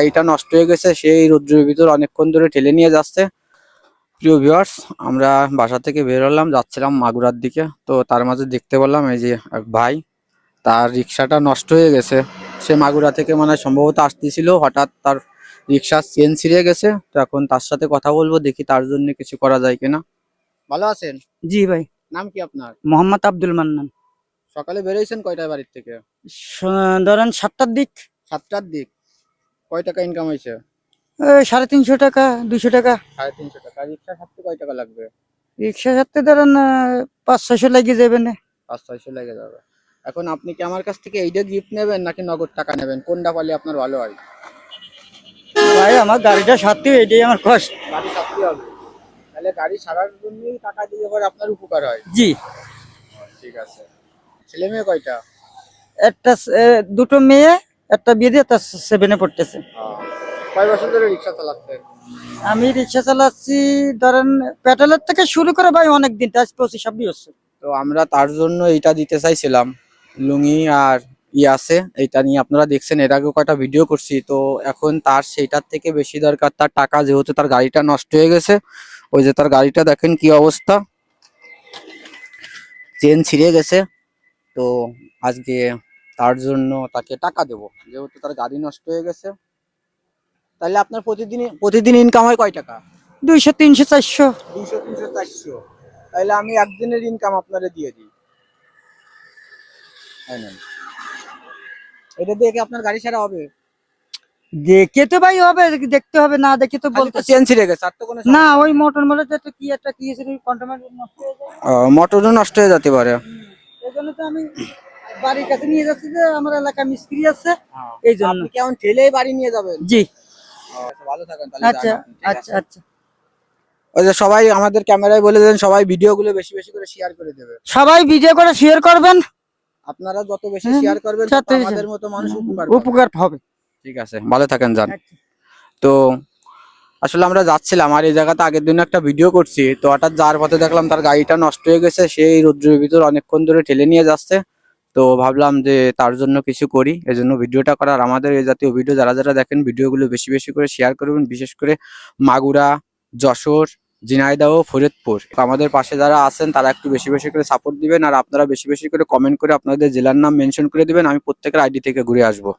গাড়িটা নষ্ট হয়ে গেছে, সেই রোদ্রের ভিতর অনেকক্ষণ ধরে ঠেলে নিয়ে যাচ্ছে। প্রিয় ভিউয়ার্স, আমরা বাসা থেকে বের হলাম, যাচ্ছিলাম মাগুরার দিকে। তো তার মাঝে দেখতে পেলাম এই যে এক ভাই, তার রিক্সাটা নষ্ট হয়ে গেছে। সে মাগুরা থেকে মানে সম্ভবত আসতেছিল, হঠাৎ তার রিক্সার চেন ছিঁড়ে গেছে। তো এখন তার সাথে কথা বলবো, দেখি তার জন্য কিছু করা যায় কিনা। ভালো আছেন? জি ভাই, নাম কি আপনার? মোহাম্মদ আব্দুল মান্নান। সকালে বেরোইছেন কয়টায় বাড়ির থেকে? ধরেন 7টার দিক। 7টার দিক। কয় টাকা ইনকাম হয়েছে? 350 টাকা, 200 টাকা। 350 টাকা। রিক্সা ছাড়তে কয় টাকা লাগবে? রিক্সা সাথে ধরেন 500-600 লাগিয়ে যাবে না। 500-600 লেগে যাবে। এখন আপনি কি আমার কাছ থেকে এইটা গিফট নেবেন নাকি নগদ টাকা নেবেন? কোনটা পালে আপনার ভালো হয়? ভাই আমার গাড়িটা সারতে, এটাই আমার কষ্ট। গাড়ি ছাড়তে হবে, তাহলে গাড়ি ছাড়ার জন্যই টাকা দিলে পরে আপনার উপকার হয়। জি। ঠিক আছে। ছেলে মেয়ে কয়টা? একটা দুটো মেয়ে, একটা বিয়ে দিয়ে, একটা 7-এ পড়তেছে। কয় বছর ধরে রিক্সা চালাচ্ছেন? আমি রিক্সা চালাচ্ছি ধরেন পেট্রোলের থেকে শুরু করে ভাই অনেক দিন, 25-26 বছর। তো আমরা তার জন্য এইটা দিতে চাইছিলাম, লুঙ্গি আর আছে। এইটা নিয়ে আপনারা দেখছেন, এর আগে কয়টা ভিডিও করছি। তো এখন তার সেইটার থেকে বেশি দরকার তার টাকা, যেহেতু তার গাড়িটা নষ্ট হয়ে গেছে। ওই যে তার গাড়িটা দেখেন কি অবস্থা, চেন ছিঁড়ে গেছে। তো আজকে তার জন্য তাকে টাকা দেবো, যেহেতু তার গাড়ি নষ্ট হয়ে গেছে। তাহলে আপনার প্রতিদিন ইনকাম হয় কয় টাকা? 200, 300, 400। 200, 300, 400। তাহলে আমি একদিনের ইনকাম আপনারে দিয়ে দিই। এটা দিয়ে কি আপনার গাড়ি ছাড়া হবে? দেখে তো ভাই হবে, দেখতে হবে, না দেখে তো খালি বলতে। তো চেন ছিঁড়ে গেছে, আর তো কোনো না, সমস্যা ওই নেই। মোটর মোটর কি আছে, কন্ট্রোমার নষ্ট হয়ে যায়। মোটরও নষ্ট হয়ে যেতে পারে। এই জন্য তো আমি বাড়ির কাছে নিয়ে যাচ্ছি, যে আমার এলাকা মিস্ত্রি আছে, এই তো জন্য। আপনি কেমন ঠেলেই বাড়ি নিয়ে যাবেন? জি। আচ্ছা, ভালো থাকেন তাহলে। যান আচ্ছা আপনি, ঠিক আচ্ছা আছে? আচ্ছা। ওই যে সবাই আমাদের ক্যামেরায় বলে দেন, সবাই ভিডিও গুলো বেশি বেশি করে শেয়ার করে দেবে। সবাই ভিডিও করে শেয়ার করবেন। আপনারা যত বেশি শেয়ার করবেন তত আমাদের মতো মানুষ উপকার পাবে। উপকার হবে। ঠিক আছে, ভালো থাকেন, যান। আচ্ছা। তো আসলে আমরা যাচ্ছিলাম, আর এই জায়গাতে আগের দিন একটা ভিডিও করছি। তো হঠাৎ যাওয়ার পথে দেখলাম তার গাড়িটা নষ্ট হয়ে গেছে, সেই রোদ্রের ভিতর অনেকক্ষণ ধরে ঠেলে নিয়ে যাচ্ছে। তো ভাবলাম যে তার জন্য কিছু করি, এজন্য ভিডিওটা করার। আমাদের এই জাতীয় ভিডিও যারা যারা দেখেন, ভিডিওগুলো বেশি বেশি করে শেয়ার করবেন, বিশেষ করে মাগুরা, যশোর, ঝিনাইদহ, ফরিদপুর। আমাদের পাশে যারা আছেন তারা একটু বেশি বেশি করে সাপোর্ট দিবেন, আর আপনারা বেশি বেশি করে কমেন্ট করে আপনাদের জেলার নাম মেনশন করে দিবেন। আমি প্রত্যেকের আইডি থেকে ঘুরে আসবো।